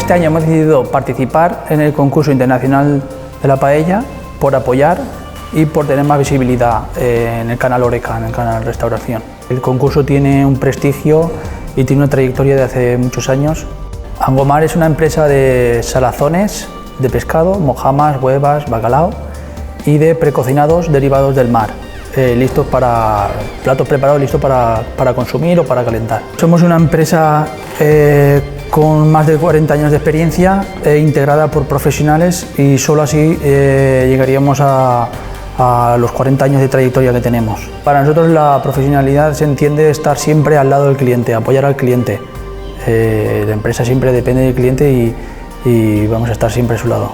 Este año hemos decidido participar en el concurso internacional de la paella por apoyar y por tener más visibilidad en el canal Horeca, en el canal Restauración. El concurso tiene un prestigio y tiene una trayectoria de hace muchos años. Angomar es una empresa de salazones de pescado, mojamas, huevas, bacalao y de precocinados derivados del mar, listos para platos preparados, listos para consumir o para calentar. Somos una empresa con más de 40 años de experiencia, integrada por profesionales, y solo así llegaríamos a los 40 años de trayectoria que tenemos. Para nosotros la profesionalidad se entiende estar siempre al lado del cliente, apoyar al cliente. La empresa siempre depende del cliente y vamos a estar siempre a su lado.